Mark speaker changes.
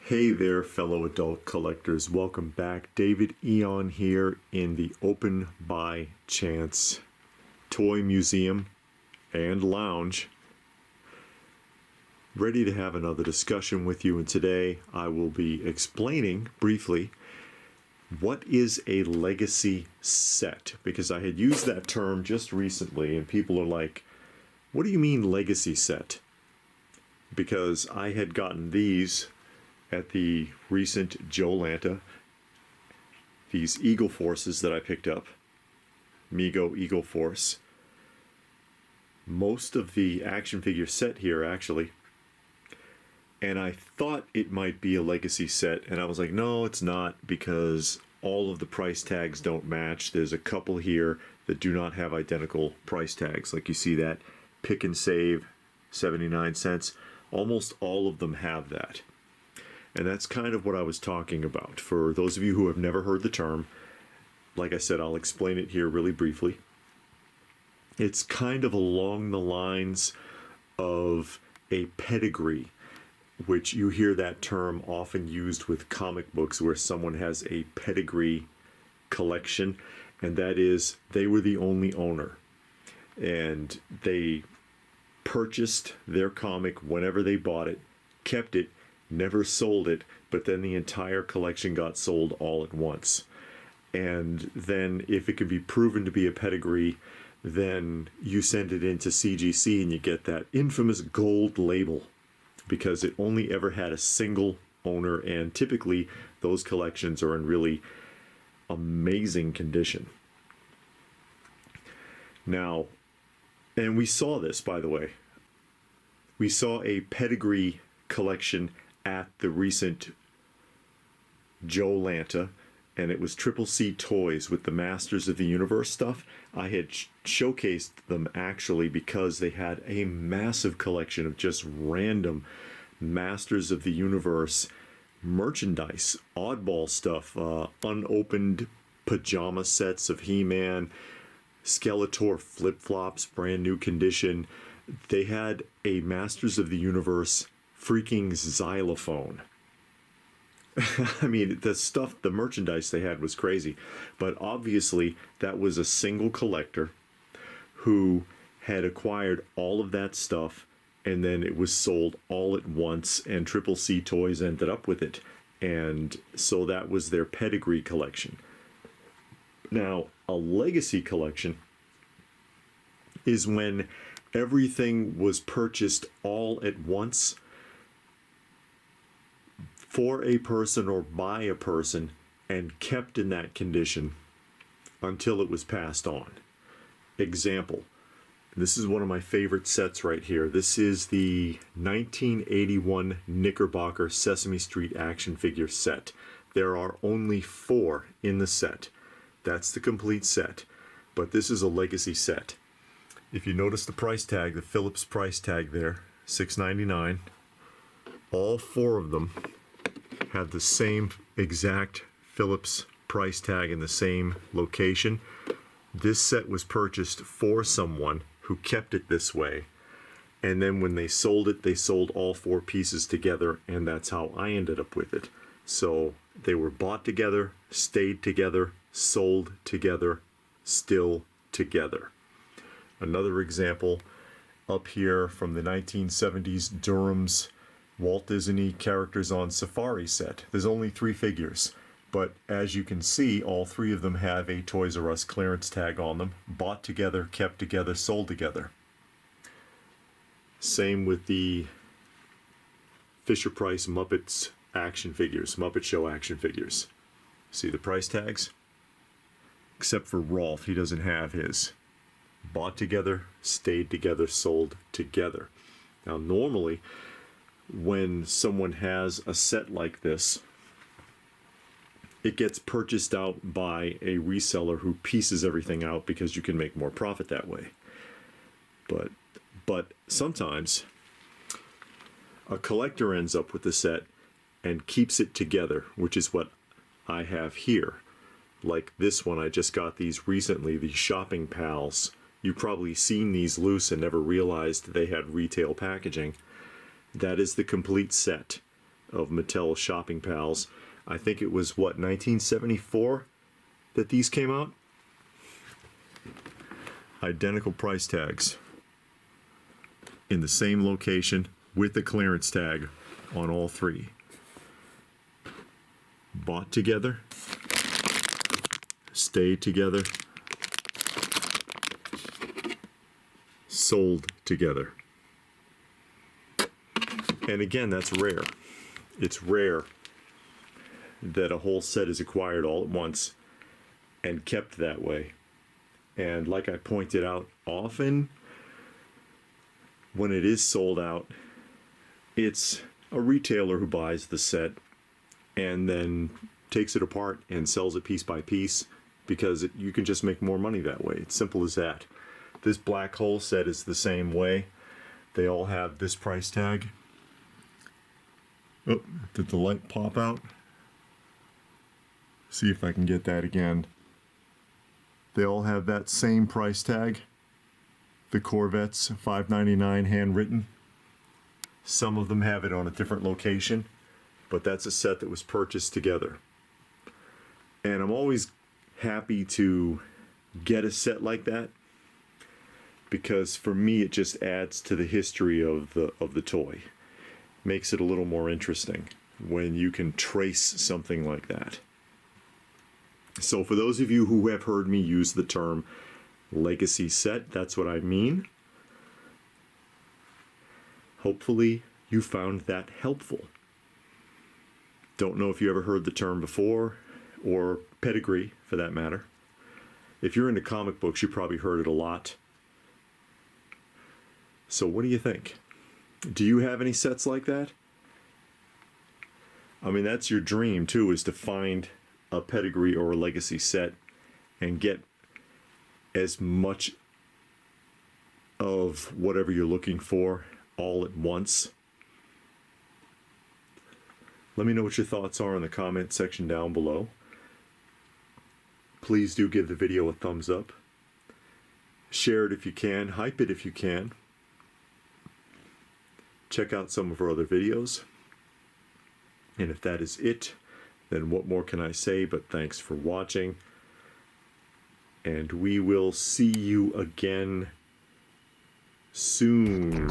Speaker 1: Hey there, fellow adult collectors. Welcome back. David Eon here in the Open by Chance Toy Museum and Lounge. Ready to have another discussion with you, and today I will be explaining briefly what is a legacy set, because I had used that term just recently and people are like, what do you mean legacy set? Because I had gotten these at the recent Joe Lanta, these Eagle Forces that I picked up, Mego Eagle Force. Most of the action figure set here actually, and I thought it might be a legacy set, and I was like, no, it's not, because all of the price tags don't match. There's a couple here that do not have identical price tags, like you see that Pick and Save 79 cents. Almost all of them have that. And that's kind of what I was talking about. For those of you who have never heard the term, like I said, I'll explain it here really briefly. It's kind of along the lines of a pedigree, which you hear that term often used with comic books, where someone has a pedigree collection, and that is they were the only owner. And they purchased their comic whenever they bought it, kept it, never sold it, but then the entire collection got sold all at once. And then if it can be proven to be a pedigree, then you send it into CGC and you get that infamous gold label, because it only ever had a single owner, and typically those collections are in really amazing condition. Now, and we saw this, by the way, we saw a pedigree collection at the recent Joe Lanta, and it was CCC Toys with the Masters of the Universe stuff. I had showcased them actually because they had a massive collection of just random Masters of the Universe merchandise, oddball stuff, unopened pajama sets of He-Man, Skeletor flip-flops, brand new condition. They had a Masters of the Universe freaking xylophone. I mean, the stuff, the merchandise they had was crazy. But obviously, that was a single collector who had acquired all of that stuff, and then it was sold all at once, and CCC Toys ended up with it. And so that was their pedigree collection. Now, a legacy collection is when everything was purchased all at once for a person or by a person and kept in that condition until it was passed on. Example, this is one of my favorite sets right here. This is the 1981 Knickerbocker Sesame Street action figure set. There are only 4 in the set. That's the complete set, but this is a legacy set. If you notice the price tag, the Phillips price tag there, $6.99, all 4 of them have the same exact Phillips price tag in the same location. This set was purchased for someone who kept it this way, and then when they sold it, they sold all 4 pieces together, and that's how I ended up with it. So they were bought together, stayed together, sold together, still together. Another example up here from the 1970s Durham's Walt Disney Characters on Safari set. There's only 3 figures, but as you can see, all 3 of them have a Toys R Us clearance tag on them. Bought together, kept together, sold together. Same with the Fisher-Price Muppets action figures, Muppet Show action figures. See the price tags? Except for Rolf, he doesn't have his. Bought together, stayed together, sold together. Now normally, when someone has a set like this, it gets purchased out by a reseller who pieces everything out because you can make more profit that way. But sometimes a collector ends up with the set and keeps it together, which is what I have here. Like this one, I just got these recently, these Shopping Pals. You've probably seen these loose and never realized they had retail packaging. That is the complete set. of Mattel Shopping Pals. I think it was, what, 1974 that these came out? Identical price tags in the same location with the clearance tag on all three. Bought together, stayed together, sold together. And again, that's rare. It's rare that a whole set is acquired all at once and kept that way. And like I pointed out, often when it is sold out, it's a retailer who buys the set and then takes it apart and sells it piece by piece, because you can just make more money that way. It's simple as that. This black hole set is the same way. They all have this price tag. Oh, did the light pop out? See if I can get that again. They all have that same price tag. The Corvettes, $5.99 handwritten. Some of them have it on a different location, but that's a set that was purchased together. And I'm always happy to get a set like that, because for me it just adds to the history of the toy. Makes it a little more interesting when you can trace something like that. So for those of you who have heard me use the term legacy set, that's what I mean. Hopefully you found that helpful. Don't know if you ever heard the term before, or pedigree for that matter. If you're into comic books, you probably heard it a lot. So what do you think? Do you have any sets like that? I mean, that's your dream too, is to find a pedigree or a legacy set and get as much of whatever you're looking for all at once. Let me know what your thoughts are in the comment section down below. Please do give the video a thumbs up. Share it if you can. Hype it if you can. Check out some of our other videos. And if that is it, then what more can I say but thanks for watching. And we will see you again soon.